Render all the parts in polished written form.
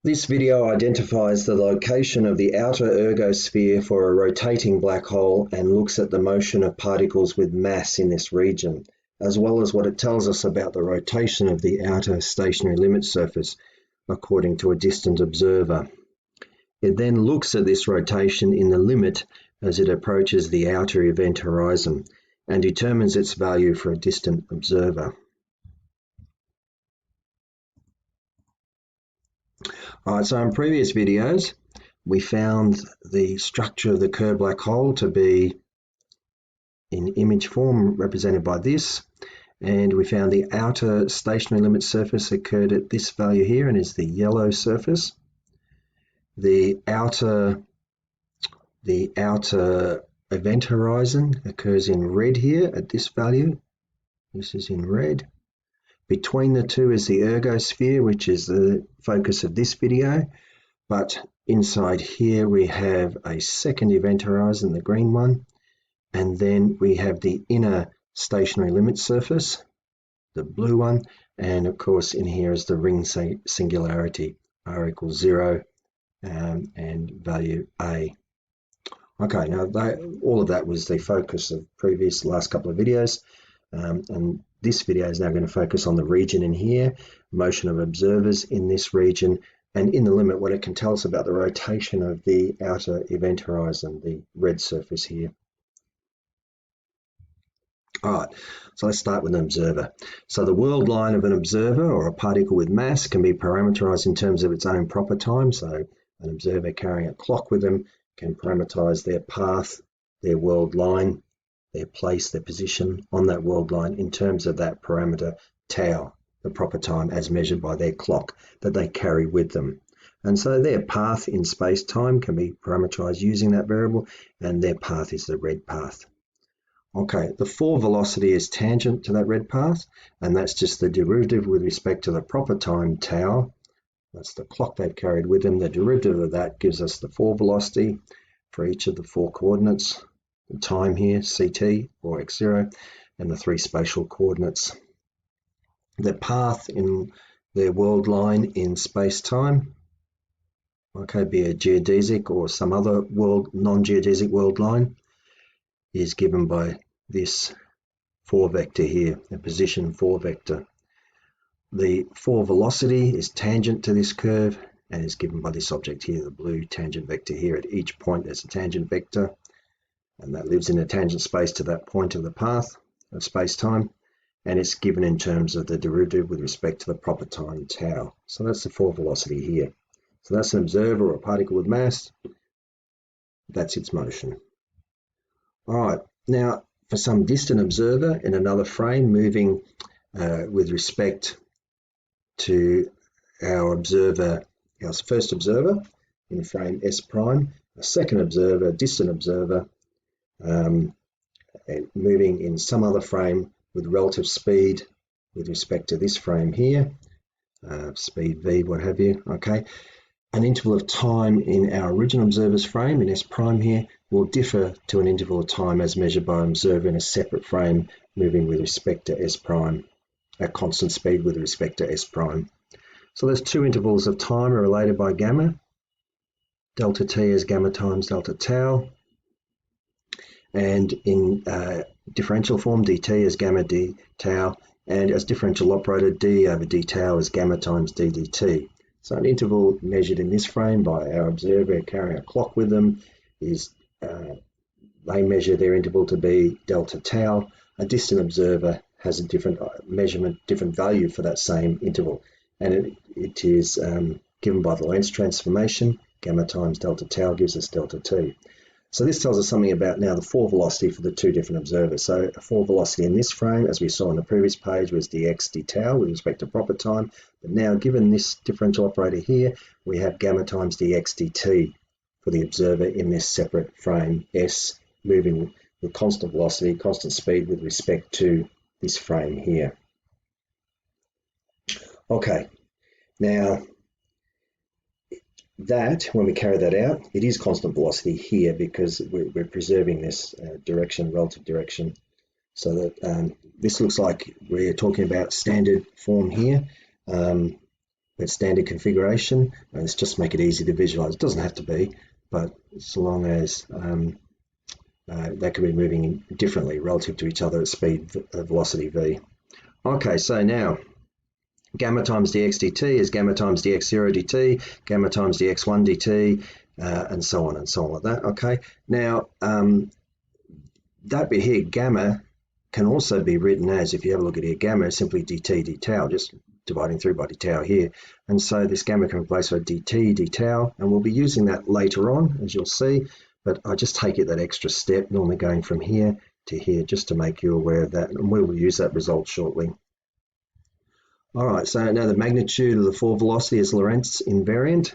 This video identifies the location of the outer ergosphere for a rotating black hole and looks at the motion of particles with mass in this region, as well as what it tells us about the rotation of the outer stationary limit surface according to a distant observer. It then looks at this rotation in the limit as it approaches the outer event horizon and determines its value for a distant observer. Alright, so in previous videos, we found the structure of the Kerr black hole to be in image form represented by this, and we found the outer stationary limit surface occurred at this value here and is the yellow surface. The outer event horizon occurs in red here at this value. This is in red. Between the two is the ergosphere, which is the focus of this video, but inside here we have a second event horizon, the green one, and then we have the inner stationary limit surface, the blue one, and of course in here is the ring singularity, r equals 0 and value a. Okay, now all of that was the focus of last couple of videos, and this video is now going to focus on the region in here, motion of observers in this region, and in the limit what it can tell us about the rotation of the outer event horizon, the red surface here. Alright, so let's start with an observer. So the world line of an observer or a particle with mass can be parameterized in terms of its own proper time. So an observer carrying a clock with them can parameterize their path, their world line, their place, their position on that world line in terms of that parameter tau, the proper time as measured by their clock that they carry with them. And so their path in space-time can be parameterized using that variable, and their path is the red path. Okay, the fall velocity is tangent to that red path, and that's just the derivative with respect to the proper time tau. That's the clock they've carried with them. The derivative of that gives us the fall velocity for each of the four coordinates. The time here, ct or x0, and the three spatial coordinates. The path in their world line in space-time, okay, be a geodesic or some other non-geodesic world line, is given by this 4 vector here, the position 4 vector. The fall velocity is tangent to this curve and is given by this object here, the blue tangent vector here. At each point there's a tangent vector, and that lives in a tangent space to that point of the path of space-time, and it's given in terms of the derivative with respect to the proper time tau. So that's the fall velocity here. So that's an observer or a particle with mass. That's its motion. All right, now for some distant observer in another frame moving with respect to our first observer in frame S prime, a second observer, a distant observer, moving in some other frame with relative speed with respect to this frame here, speed v, what have you, okay. An interval of time in our original observer's frame in S prime here will differ to an interval of time as measured by an observer in a separate frame moving with respect to S prime at constant speed with respect to S prime. So those two intervals of time are related by gamma. Delta t is gamma times delta tau, and in differential form dt is gamma d tau, and as differential operator d over d tau is gamma times d dt. So an interval measured in this frame by our observer carrying a clock with them is, they measure their interval to be delta tau. A distant observer has a different measurement, different value for that same interval, and it is given by the Lorentz transformation. Gamma times delta tau gives us delta t. So this tells us something about now the fall velocity for the two different observers. So a fall velocity in this frame, as we saw on the previous page, was dx d tau with respect to proper time. But now given this differential operator here, we have gamma times dx dt for the observer in this separate frame S, moving with constant velocity, constant speed with respect to this frame here. Okay, now that, when we carry that out, it is constant velocity here because we're preserving this relative direction. So that this looks like we're talking about standard form here. its standard configuration, and let's just make it easy to visualize. It doesn't have to be, but so long as they can be moving differently relative to each other at speed, velocity v. Okay, so now gamma times dx dt is gamma times dx0 dt, gamma times dx1 dt, and so on like that. Okay, now that bit here, gamma, can also be written as, if you have a look at here, gamma is simply dt d tau, just dividing through by d tau here. And so this gamma can replace for dt d tau, and we'll be using that later on, as you'll see. But I just take it that extra step, normally going from here to here, just to make you aware of that, and we will use that result shortly. All right, so now the magnitude of the fall velocity is Lorentz invariant.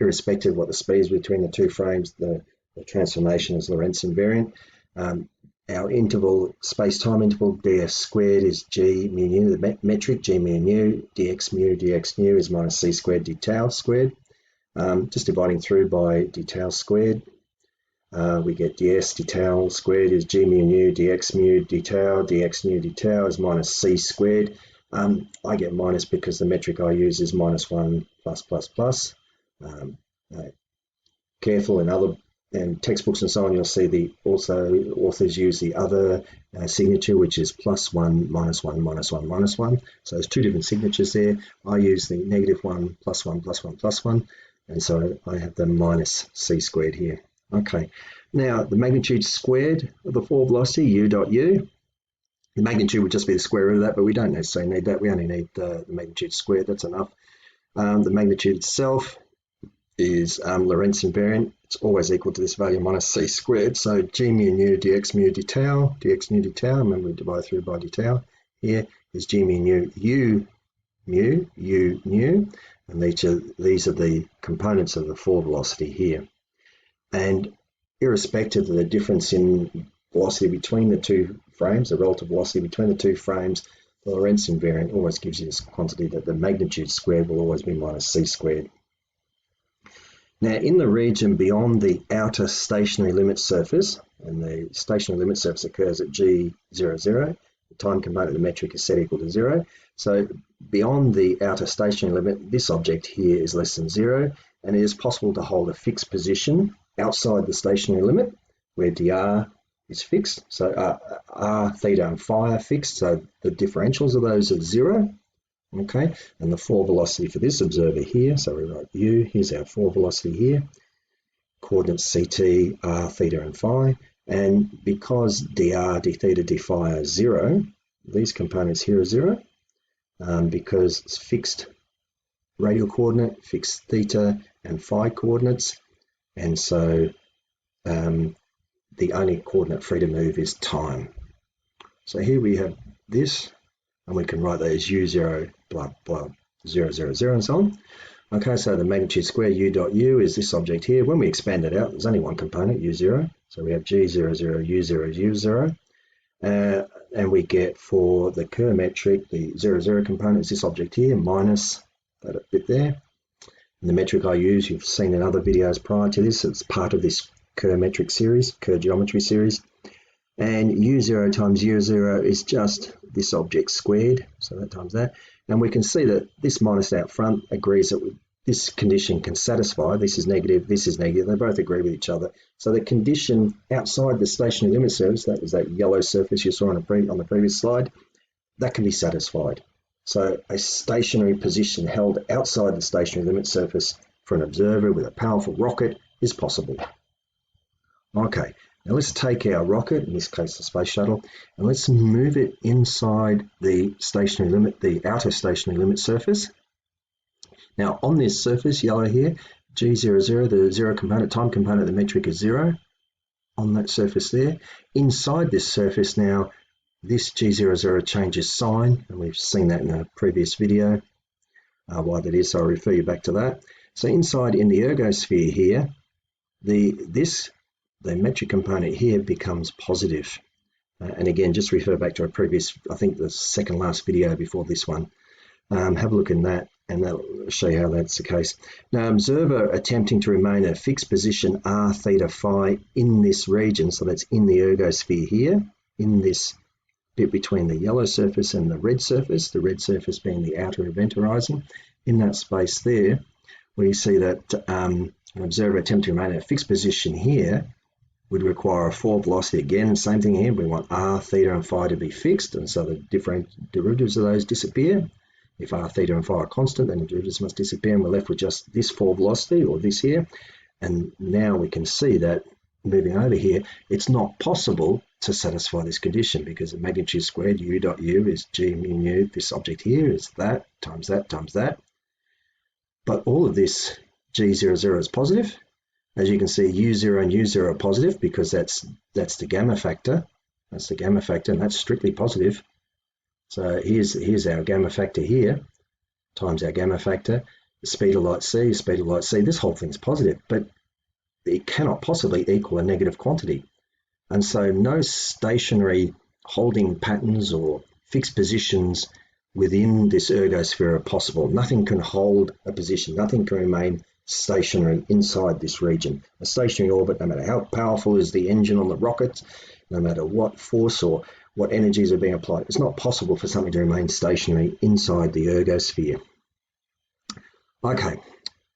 Irrespective of what the speed is between the two frames, the transformation is Lorentz invariant. Our interval, space-time interval, ds squared is g mu nu, the metric, g mu nu, dx nu is minus c squared d tau squared. Just dividing through by d tau squared, we get ds d tau squared is g mu nu, dx mu d tau, dx nu d tau is minus c squared. I get minus because the metric I use is minus 1 plus plus plus. Careful in other textbooks and so on, you'll see also authors use the other signature, which is +1 minus 1 minus 1 minus 1. So there's two different signatures there. I use the -1 plus 1 plus 1 plus 1, and so I have the minus c squared here. Okay, now the magnitude squared of the fall velocity, u dot u. The magnitude would just be the square root of that, but we don't necessarily need that. We only need the magnitude squared, that's enough. The magnitude itself is Lorentz invariant. It's always equal to this value minus c squared. So g mu nu dx mu d tau, dx nu d tau, remember we divide through by d tau, here is g mu nu u nu, and these are the components of the fall velocity here. And irrespective of the difference in velocity between the two frames, the relative velocity between the two frames, the Lorentz invariant always gives you this quantity that the magnitude squared will always be minus c squared. Now, in the region beyond the outer stationary limit surface, and the stationary limit surface occurs at g0, 0, the time component of the metric is set equal to 0. So beyond the outer stationary limit, this object here is less than 0, and it is possible to hold a fixed position outside the stationary limit, where dr is fixed. So r, theta, and phi are fixed, so the differentials of those are 0. Okay, and the fall velocity for this observer here, so we write u, here's our fall velocity here, coordinates ct, r, theta, and phi, and because dr, d theta, d phi are 0, these components here are 0, because it's fixed radial coordinate, fixed theta and phi coordinates, and so the only coordinate free to move is time. So here we have this, and we can write that as u0, blah, blah, 0, 0, 0, and so on. Okay, so the magnitude square u dot u is this object here. When we expand it out, there's only one component, u0. So we have g0, 0, u0, u0. And we get for the Kerr metric, the 0, 0 component is this object here, minus that bit there. And the metric I use, you've seen in other videos prior to this, it's part of this Kerr metric series, Kerr geometry series. And u0 times u0 is just this object squared, so that times that. And we can see that this minus out front agrees that this condition can satisfy. This is negative, they both agree with each other. So the condition outside the stationary limit surface, that was that yellow surface you saw on the previous slide, that can be satisfied. So a stationary position held outside the stationary limit surface for an observer with a powerful rocket is possible. Okay. Now let's take our rocket, in this case the space shuttle, and let's move it inside the stationary limit, the outer stationary limit surface. Now on this surface, yellow here, g00, the 0 component, time component of the metric is 0 on that surface there. Inside this surface now, this g00 changes sign, and we've seen that in a previous video, why that is, so I'll refer you back to that. So inside in the ergosphere here, the metric component here becomes positive. And again, just refer back to a previous, I think the second last video before this one. Have a look in that, and that'll show you how that's the case. Now, observer attempting to remain at a fixed position r, theta, phi in this region, so that's in the ergosphere here, in this bit between the yellow surface and the red surface being the outer event horizon. in that space there, we see that an observer attempt to remain in a fixed position here would require a fall velocity. Again, same thing here. We want r, theta, and phi to be fixed, and so the different derivatives of those disappear. If r, theta, and phi are constant, then the derivatives must disappear, and we're left with just this fall velocity, or this here. And now we can see that moving over here, it's not possible to satisfy this condition because the magnitude squared u dot u is g mu nu. This object here is that times that times that. But all of this g00 is positive. As you can see, u0 and u0 are positive because that's the gamma factor. That's the gamma factor, and that's strictly positive. So here's our gamma factor here, times our gamma factor. The speed of light c, speed of light c, this whole thing's positive, but it cannot possibly equal a negative quantity. And so no stationary holding patterns or fixed positions within this ergosphere are possible. Nothing can hold a position, nothing can remain stationary inside this region. A stationary orbit, no matter how powerful is the engine on the rocket, no matter what force or what energies are being applied, it's not possible for something to remain stationary inside the ergosphere. Okay,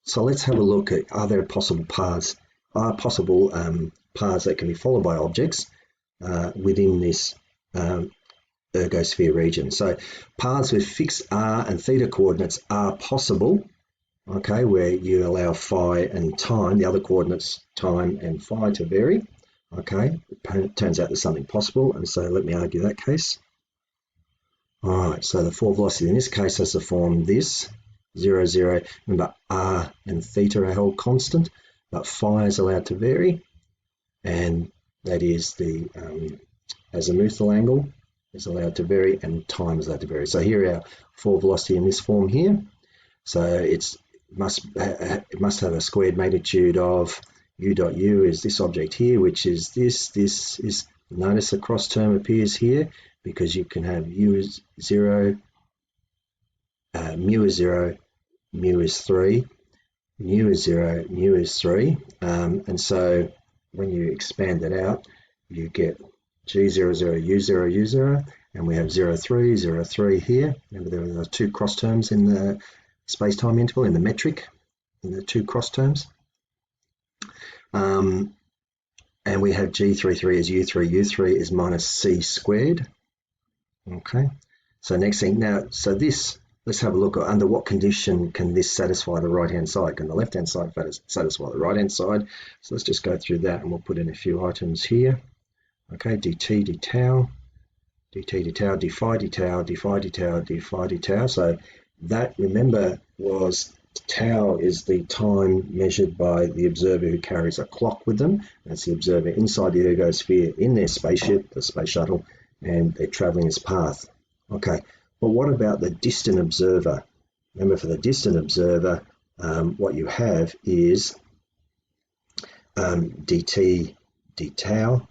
so let's have a look at, are there possible paths paths that can be followed by objects within this ergosphere region. So paths with fixed r and theta coordinates are possible, okay, where you allow phi and time, the other coordinates, time and phi, to vary. Okay, it turns out there's something possible, and so let me argue that case. All right, so the fall velocity in this case has to form this, 0, 0. Remember, r and theta are held constant, but phi is allowed to vary, and that is the azimuthal angle is allowed to vary, and time is allowed to vary. So here our fall velocity in this form here. So it must have a squared magnitude of u dot u is this object here, which is this. This is, notice the cross term appears here because you can have u is 0, mu is 0, mu is 3, mu is 0, mu is 3, and so when you expand it out, you get g00, u0, u0, and we have 0, 3, 0, 3 here. Remember there are two cross terms in the space-time interval, in the metric, in the two cross terms. And we have g33 is u3, u3 is minus c squared. Okay, so next thing, now, so this, let's have a look at under what condition can this satisfy the right-hand side? Can the left-hand side satisfy the right-hand side? So let's just go through that, and we'll put in a few items here. Okay, dt, d tau, dt, d tau, d phi, d tau, d phi, d tau, d phi, d tau. So that, remember, was tau is the time measured by the observer who carries a clock with them. That's the observer inside the ergosphere in their spaceship, the space shuttle, and they're traveling this path. Okay, but what about the distant observer? Remember, for the distant observer, what you have is dt, d tau,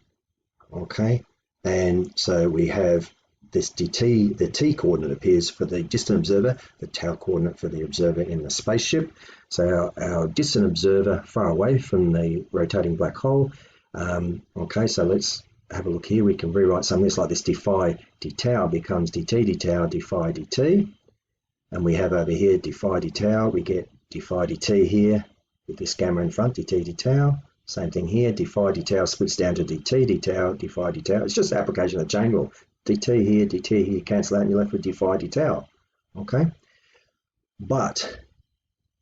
okay, and so we have this dt, the t coordinate appears for the distant observer, the tau coordinate for the observer in the spaceship. So our distant observer far away from the rotating black hole, okay, so let's have a look here. We can rewrite something this like this. D phi d tau becomes dt d tau d phi dt, and we have over here d phi d tau, we get d phi dt here with this gamma in front, dt d tau. Same thing here, d phi d tau splits down to dt d tau d phi d tau. It's just the application of the chain rule. dt here, cancel out, and you're left with d phi d tau. Okay, but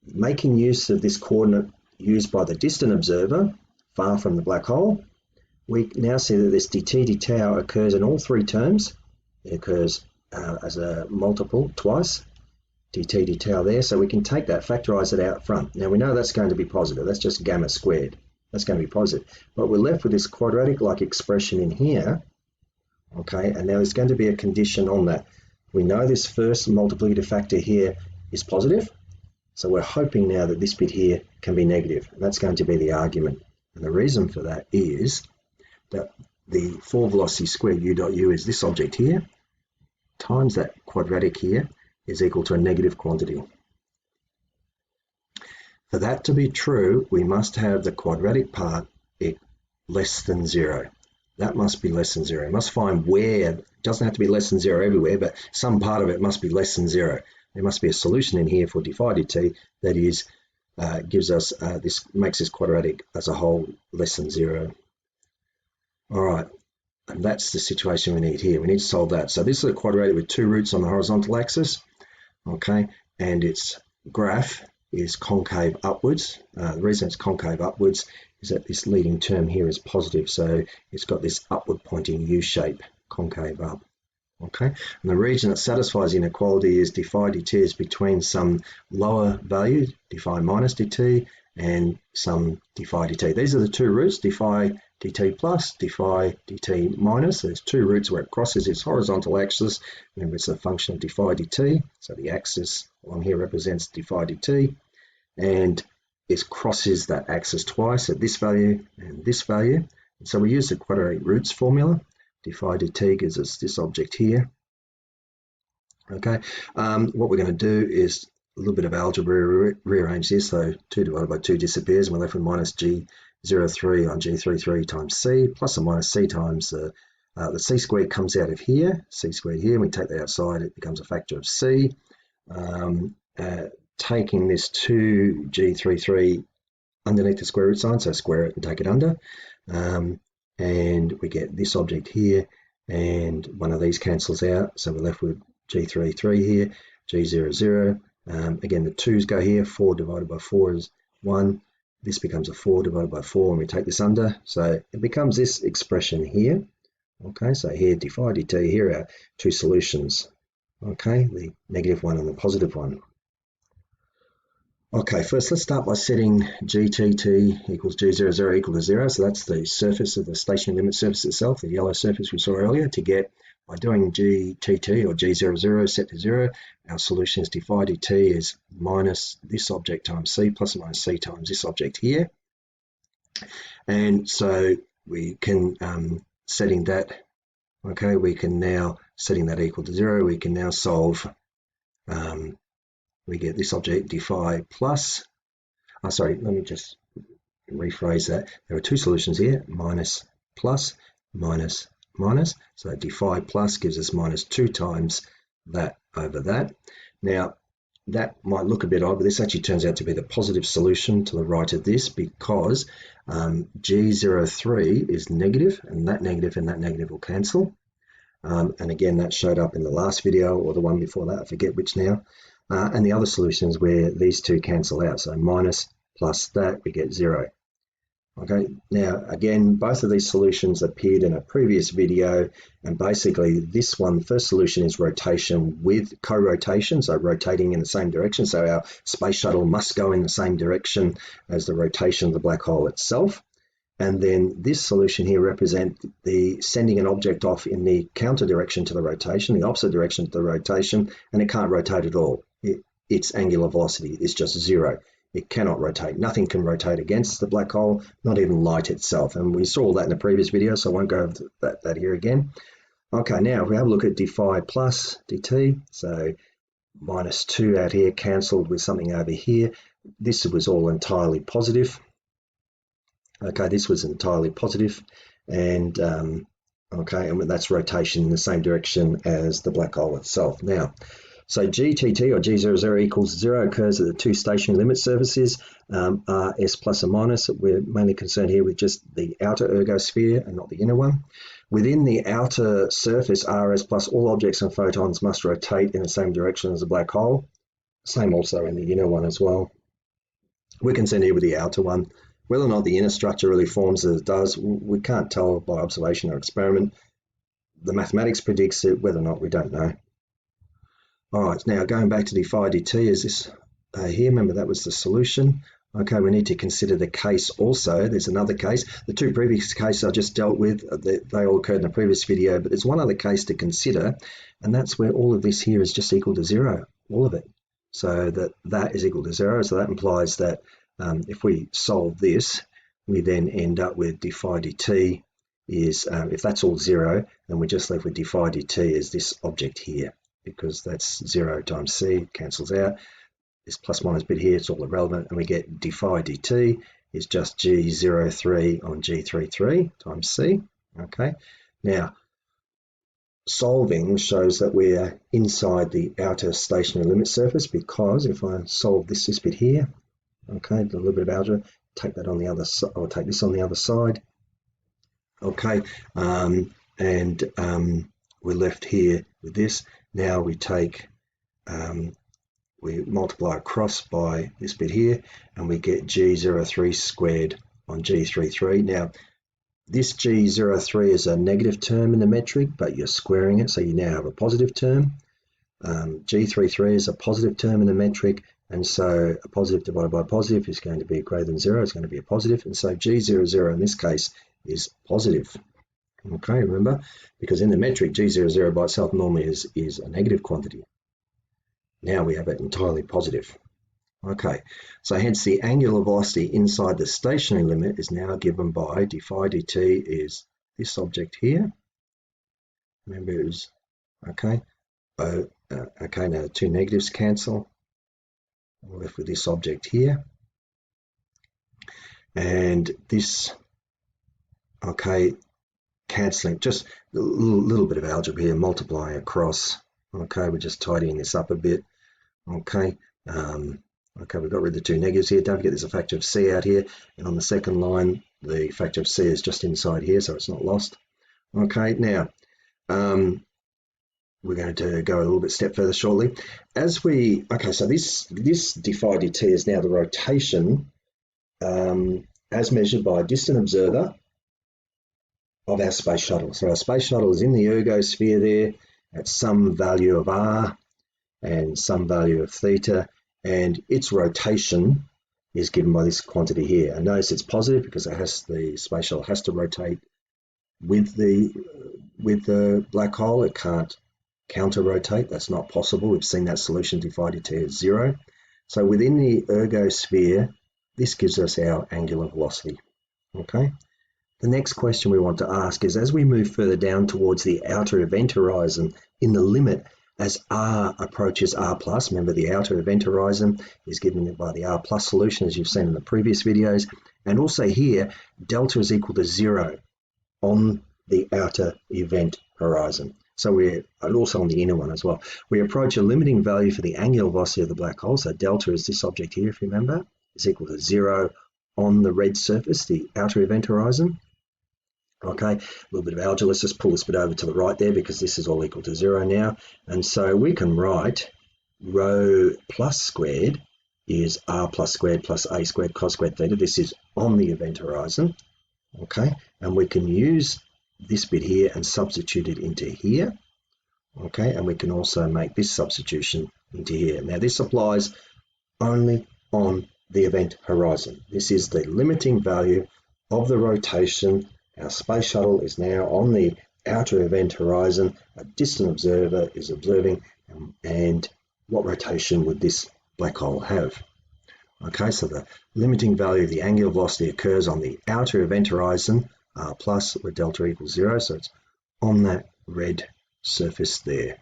making use of this coordinate used by the distant observer far from the black hole, we now see that this dt d tau occurs in all three terms. It occurs as a multiple twice, dt d tau there, so we can take that, factorize it out front. Now we know that's going to be positive, that's just gamma squared, that's going to be positive, but we're left with this quadratic-like expression in here, okay, and now there's going to be a condition on that. We know this first multiplicative factor here is positive, so we're hoping now that this bit here can be negative, and that's going to be the argument. And the reason for that is that the fall velocity squared u dot u is this object here times that quadratic here is equal to a negative quantity. For that to be true, we must have the quadratic part less than 0. That must be less than 0. We must find where, it doesn't have to be less than 0 everywhere, but some part of it must be less than 0. there must be a solution in here for dphi dt that is gives us this makes this quadratic as a whole less than 0. All right, and that's the situation we need here. We need to solve that. So this is a quadratic with two roots on the horizontal axis, okay, and its graph is concave upwards. The reason it's concave upwards is that this leading term here is positive, so it's got this upward pointing U shape, concave up. Okay, and the region that satisfies the inequality is dphi dt is between some lower value, dphi minus dt, and some dphi dt. These are the two roots, dphi dt plus, dphi dt minus. There's two roots where it crosses its horizontal axis. Remember, it's a function of dphi dt, so the axis along here represents dphi dt, and it crosses that axis twice at this value and this value. And so we use the quadratic roots formula. Dphi dt gives us this object here. Okay, what we're going to do is a little bit of algebra, rearrange this, so 2 divided by 2 disappears, and we're left with minus g03 on g33 times c, plus or minus c times the c squared comes out of here, c squared here, and we take that outside, it becomes a factor of c. Taking this 2g33 underneath the square root sign, so square it and take it under. And we get this object here, and one of these cancels out, so we're left with g33 here, g00. Again, the 2's go here, 4 divided by 4 is 1. This becomes a 4 divided by 4, and we take this under, so it becomes this expression here. Okay, so here dphi dt, here are two solutions. Okay, the negative one and the positive one. Okay, first let's start by setting gtt equals g00 equal to 0. So that's the surface of the stationary limit surface itself, the yellow surface we saw earlier. To get, by doing gtt or g00 set to 0, our solution is dphi dt is minus this object times c plus or minus c times this object here. And so we can, setting that, okay, we can now, setting that equal to 0, we can now solve, we get this object dphi plus, sorry, let me just rephrase that. There are two solutions here, minus plus, minus minus. So dphi plus gives us minus 2 times that over that. Now, that might look a bit odd, but this actually turns out to be the positive solution to the right of this, because g03 is negative, and that negative will cancel. And again, that showed up in the last video or the one before that, I forget which now. And the other solution is where these two cancel out. So minus plus that, we get 0. Okay, now again, both of these solutions appeared in a previous video, and basically this one, the first solution is rotation with co-rotation, so rotating in the same direction. So our space shuttle must go in the same direction as the rotation of the black hole itself. And then this solution here represents the sending an object off in the counter direction to the rotation, the opposite direction to the rotation, and it can't rotate at all. Its angular velocity is just 0. It cannot rotate. Nothing can rotate against the black hole, not even light itself. And we saw that in the previous video, so I won't go over that here again. Okay, now if we have a look at dphi plus dt, so minus 2 out here cancelled with something over here. This was all entirely positive. Okay, this was entirely positive, and okay, and that's rotation in the same direction as the black hole itself. Now, so gtt or g00 equals 0 occurs at the two stationary limit surfaces, rs plus or minus. We're mainly concerned here with just the outer ergosphere and not the inner one. Within the outer surface, rs plus, all objects and photons must rotate in the same direction as the black hole. Same also in the inner one as well. We're concerned here with the outer one. Whether or not the inner structure really forms as it does, we can't tell by observation or experiment. The mathematics predicts it, whether or not we don't know. All right, now going back to dphi dt, is this here? Remember, that was the solution. Okay, we need to consider the case also. There's another case. The two previous cases I just dealt with, they all occurred in the previous video, but there's one other case to consider, and that's where all of this here is just equal to 0, all of it. So that is equal to 0, so that implies that if we solve this, we then end up with dphi dt is, if that's all 0, then we're just left with dphi dt as this object here, because that's 0 times c, cancels out. This plus minus bit here, it's all irrelevant, and we get dphi dt is just g03 on g33 times c. Okay, now solving shows that we're inside the outer stationary limit surface, because if I solve this bit here, okay, do a little bit of algebra, take that on the other side, or take this on the other side, okay, and we're left here with this. Now we take, we multiply across by this bit here, and we get G03 squared on G33. Now, this G03 is a negative term in the metric, but you're squaring it, so you now have a positive term. G33 is a positive term in the metric, and so a positive divided by a positive is going to be greater than 0, it's going to be a positive, and so G00 in this case is positive. Okay, remember, because in the metric, G00 by itself normally is a negative quantity. Now we have it entirely positive. Okay, so hence the angular velocity inside the stationary limit is now given by d phi dt is this object here. Remember it was, okay, okay, now the two negatives cancel. We're left with this object here. And this, okay, cancelling, just a little bit of algebra here, multiplying across. Okay, we're just tidying this up a bit. Okay, okay, we've got rid of the two negatives here. Don't forget there's a factor of c out here, and on the second line the factor of c is just inside here, so it's not lost. Okay, now we're going to go a little bit step further shortly. As we, okay, so this d phi dt is now the rotation as measured by a distant observer of our space shuttle. So our space shuttle is in the ergosphere there at some value of r and some value of theta, and its rotation is given by this quantity here. And notice it's positive because it has, the space shuttle has to rotate with the black hole. It can't counter rotate, that's not possible. We've seen that solution d phi dt at 0. So within the ergosphere, this gives us our angular velocity. Okay. The next question we want to ask is, as we move further down towards the outer event horizon in the limit, as r approaches r plus, remember the outer event horizon is given by the r plus solution as you've seen in the previous videos, and also here delta is equal to 0 on the outer event horizon. So we're also on the inner one as well. We approach a limiting value for the angular velocity of the black hole. So delta is this object here, if you remember, is equal to 0 on the red surface, the outer event horizon. Okay, a little bit of algebra. Let's just pull this bit over to the right there because this is all equal to 0 now. And so we can write rho plus squared is r plus squared plus a squared cos squared theta. This is on the event horizon. Okay, and we can use this bit here and substitute it into here. Okay, and we can also make this substitution into here. Now this applies only on the event horizon. This is the limiting value of the rotation. Our space shuttle is now on the outer event horizon. A distant observer is observing, and what rotation would this black hole have? Okay, so the limiting value of the angular velocity occurs on the outer event horizon, r plus, where delta equals 0, so it's on that red surface there.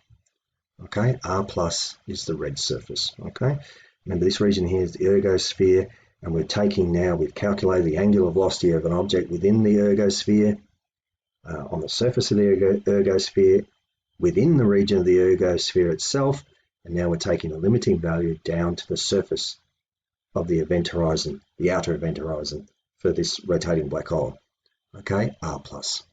Okay, r plus is the red surface. Okay, remember this region here is the ergosphere, and we're taking now, we've calculated the angular velocity of an object within the ergosphere, on the surface of the ergosphere, within the region of the ergosphere itself, and now we're taking a limiting value down to the surface of the event horizon, the outer event horizon, for this rotating black hole. Okay, r plus.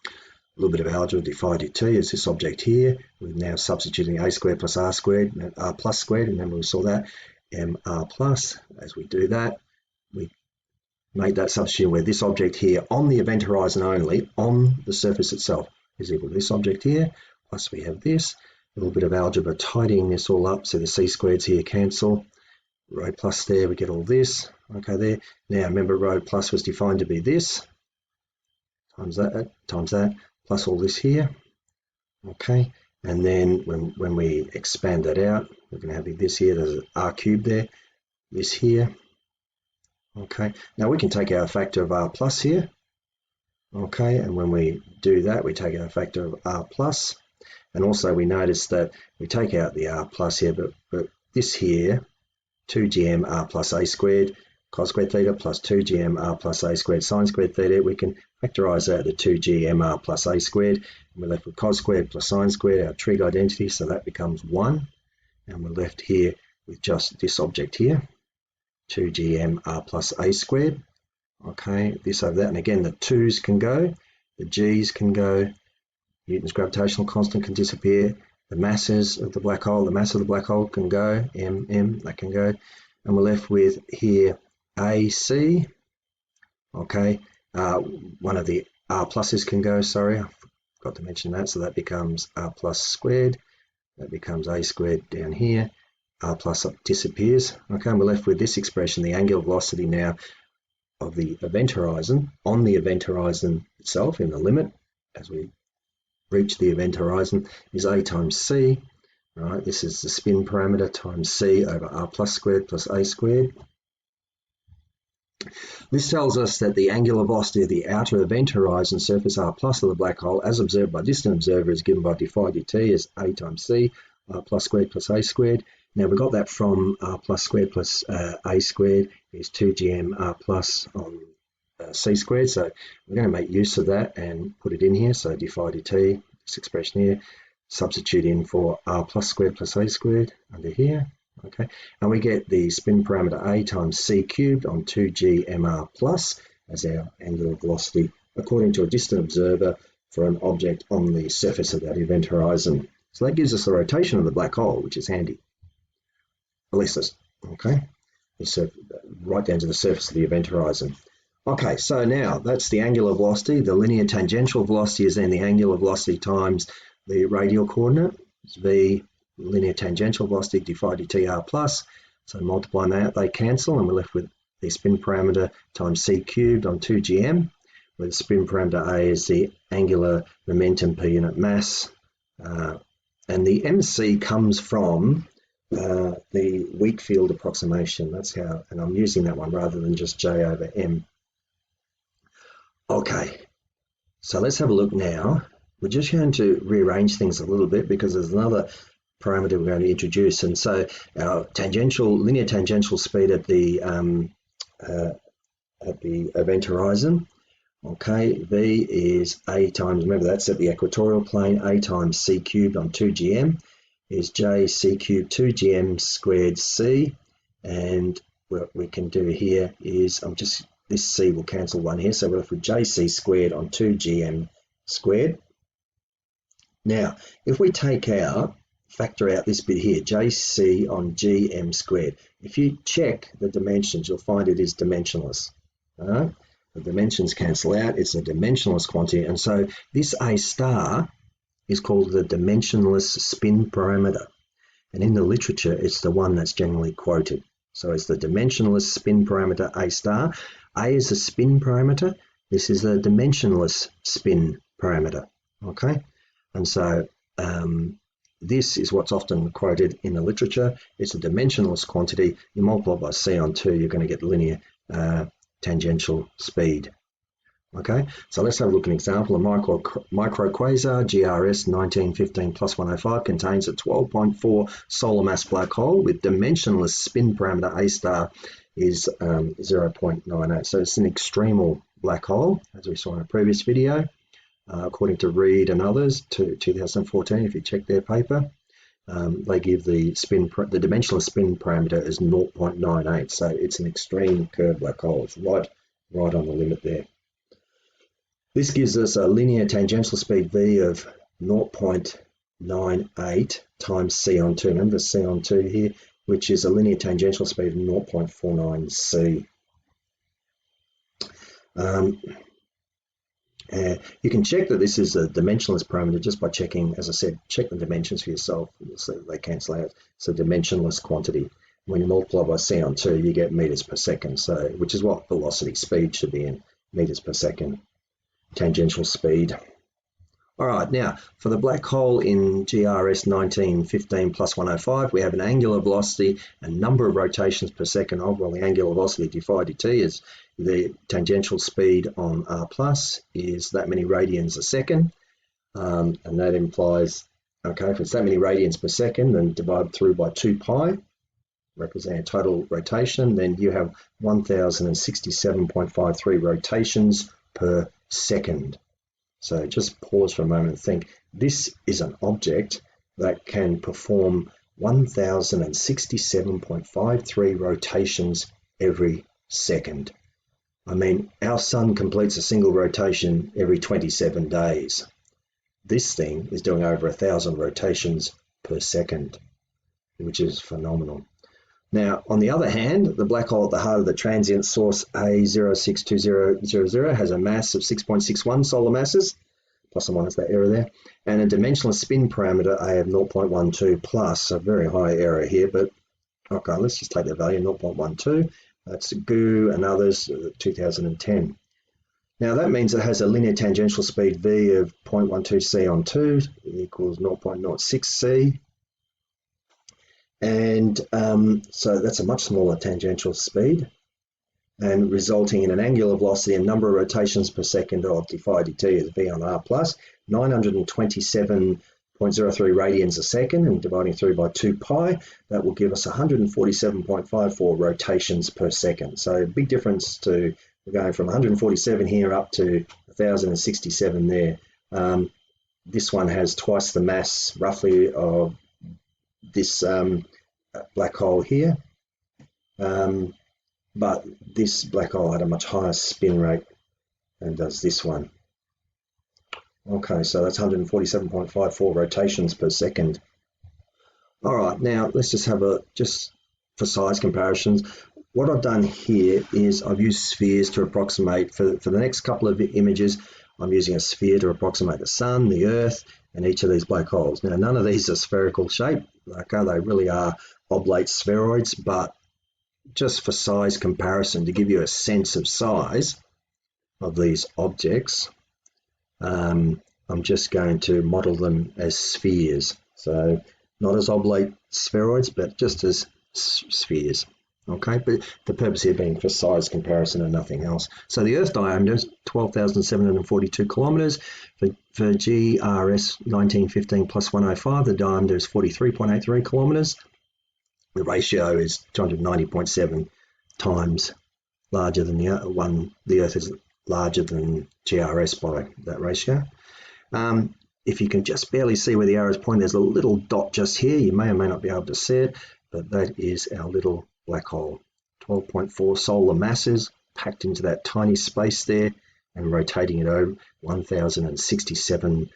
A little bit of algebra, d phi dt is this object here. We're now substituting a squared plus r squared, r plus squared, remember we saw that, mr plus. As we do that, we make that substitution where this object here on the event horizon only, on the surface itself, is equal to this object here, plus we have this. A little bit of algebra tidying this all up, so the c squareds here cancel. Rho plus there, we get all this, okay there. Now remember rho plus was defined to be this, times that, plus all this here, okay. And then when we expand that out, we're going to have this here, there's an r cubed there, this here, okay. Now we can take our factor of r plus here, okay, and when we do that, we take our factor of r plus, and also we notice that we take out the r plus here, but this here, 2gm r plus a squared, cos squared theta plus 2gm r plus a squared sine squared theta. We can factorise that to 2gm r plus a squared. And we're left with cos squared plus sine squared, our trig identity, so that becomes 1. And we're left here with just this object here, 2gm r plus a squared. Okay, this over that, and again the 2's can go, the g's can go, Newton's gravitational constant can disappear, the masses of the black hole, the mass of the black hole can go, m, that can go, and we're left with here AC. Okay, one of the r pluses can go, sorry, I forgot to mention that, so that becomes r plus squared, that becomes a squared down here, r plus disappears. Okay, and we're left with this expression, the angular velocity now of the event horizon on the event horizon itself in the limit as we reach the event horizon is a times c. Right, this is the spin parameter times c over r plus squared plus a squared. This tells us that the angular velocity of the outer event horizon surface r plus of the black hole as observed by distant observer is given by defy dt as a times c, r plus squared plus a squared. Now we got that from r plus squared plus a squared is 2gm r plus on c squared. So we're going to make use of that and put it in here. So defy dt, this expression here, substitute in for r plus squared plus a squared under here. Okay, and we get the spin parameter a times c cubed on 2gmr plus as our angular velocity according to a distant observer for an object on the surface of that event horizon. So that gives us the rotation of the black hole, which is handy. At least that's, okay, so right down to the surface of the event horizon. Okay, so now that's the angular velocity. The linear tangential velocity is then the angular velocity times the radial coordinate. It's v linear tangential velocity defy dt r plus. So multiplying that, they cancel, and we're left with the spin parameter times c cubed on 2gm, where the spin parameter a is the angular momentum per unit mass. And the mc comes from the weak field approximation. That's how, and I'm using that one rather than just j over m. Okay, so let's have a look now. We're just going to rearrange things a little bit because there's another parameter we're going to introduce. And so our linear tangential speed at the event horizon, okay, v is a times, remember that's at the equatorial plane, a times c cubed on 2gm is j c cubed 2gm squared c, and what we can do here is this c will cancel one here, so we're left with jc squared on 2gm squared. Now, if we factor out this bit here, jc on gm squared, if you check the dimensions, you'll find it is dimensionless. All right? The dimensions cancel out, it's a dimensionless quantity, and so this a star is called the dimensionless spin parameter. And in the literature, it's the one that's generally quoted. So it's the dimensionless spin parameter a star. A is a spin parameter. This is a dimensionless spin parameter. Okay? And so this is what's often quoted in the literature. It's a dimensionless quantity. You multiply by c on 2, you're going to get linear tangential speed. Okay, so let's have a look at an example. A micro quasar GRS 1915 plus 105 contains a 12.4 solar mass black hole with dimensionless spin parameter a star is 0.98. So it's an extremal black hole, as we saw in a previous video. According to Reed and others, 2014, if you check their paper, they give the dimensionless spin parameter as 0.98. So it's an extreme curved black hole. It's right on the limit there. This gives us a linear tangential speed v of 0.98 times c on 2. Remember c on 2 here, which is a linear tangential speed of 0.49 c. You can check that this is a dimensionless parameter just by checking, as I said, check the dimensions for yourself. You'll see that they cancel out. It's a dimensionless quantity. When you multiply by c on 2, you get meters per second, so which is what velocity speed should be in, meters per second. Tangential speed. All right, now for the black hole in GRS 1915 plus 105, we have an angular velocity and number of rotations per second of, well, the angular velocity defy dt is the tangential speed on r plus is that many radians a second, and that implies, okay, if it's that many radians per second, then divide through by 2 pi, representing total rotation, then you have 1067.53 rotations per second. So just pause for a moment and think, this is an object that can perform 1067.53 rotations every second. I mean, our sun completes a single rotation every 27 days. This thing is doing over 1,000 rotations per second, which is phenomenal. Now, on the other hand, the black hole at the heart of the transient source A062000 has a mass of 6.61 solar masses, plus or minus that error there, and a dimensional spin parameter A of 0.12 plus, a very high error here, but okay, let's just take that value, 0.12. That's GOO and others, 2010. Now that means it has a linear tangential speed v of 0.12 c on 2 equals 0.06 c. And so that's a much smaller tangential speed, and resulting in an angular velocity and number of rotations per second of d phi dt is v on r plus 927.03 radians a second, and dividing through by 2 pi, that will give us 147.54 rotations per second. So big difference to, we're going from 147 here up to 1067 there. This one has twice the mass roughly of this black hole here, but this black hole had a much higher spin rate than does this one. Okay, so that's 147.54 rotations per second. All right, now let's just have just for size comparisons. What I've done here is I've used spheres to approximate, for the next couple of images, I'm using a sphere to approximate the sun, the earth, and each of these black holes. Now, none of these are spherical shape. Okay, they really are oblate spheroids, but just for size comparison, to give you a sense of size of these objects, I'm just going to model them as spheres. So not as oblate spheroids, but just as spheres. Okay, but the purpose here being for size comparison and nothing else. So the Earth diameter is 12,742 kilometers. For GRS 1915 plus 105, the diameter is 43.83 kilometers. The ratio is 290.7 times larger than the one. The Earth is larger than GRS by that ratio. If you can just barely see where the arrow is pointing, there's a little dot just here. You may or may not be able to see it, but that is our little black hole. 12.4 solar masses packed into that tiny space there and rotating it over 1067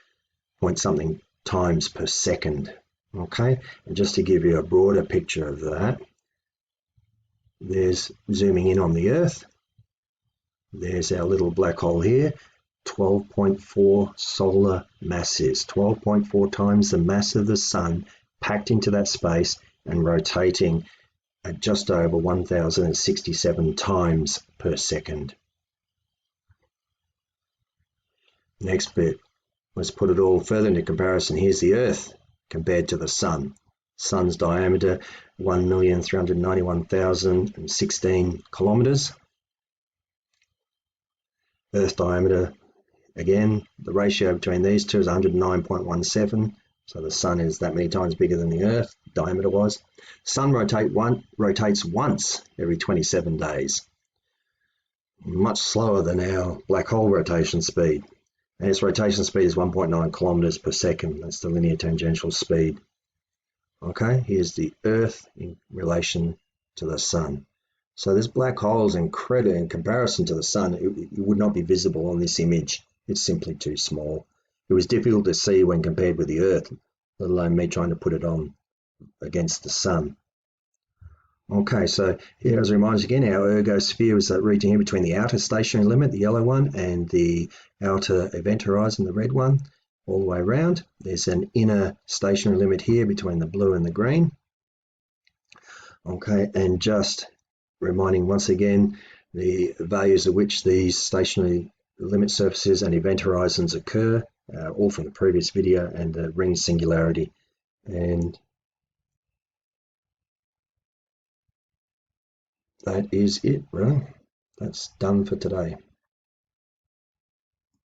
point something times per second. Okay, and just to give you a broader picture of that, there's zooming in on the Earth. There's our little black hole here, 12.4 solar masses, 12.4 times the mass of the sun packed into that space and rotating at just over 1067 times per second. Next bit, let's put it all further into comparison. Here's the Earth compared to the sun. Sun's diameter, 1,391,016 kilometers. Earth diameter, again, the ratio between these two is 109.17. So the sun is that many times bigger than the Earth, diameter-wise. Sun rotates once every 27 days, much slower than our black hole rotation speed. And its rotation speed is 1.9 kilometers per second. That's the linear tangential speed. Okay, here's the Earth in relation to the sun. So this black hole is incredible in comparison to the sun. It would not be visible on this image. It's simply too small. It was difficult to see when compared with the Earth, let alone me trying to put it on against the sun. Okay, so here as a reminder again, our ergosphere is that region here between the outer stationary limit, the yellow one, and the outer event horizon, the red one, all the way around. There's an inner stationary limit here between the blue and the green. Okay, and just reminding once again the values at which these stationary limit surfaces and event horizons occur, all from the previous video, and the ring singularity. And that is it, really. That's done for today.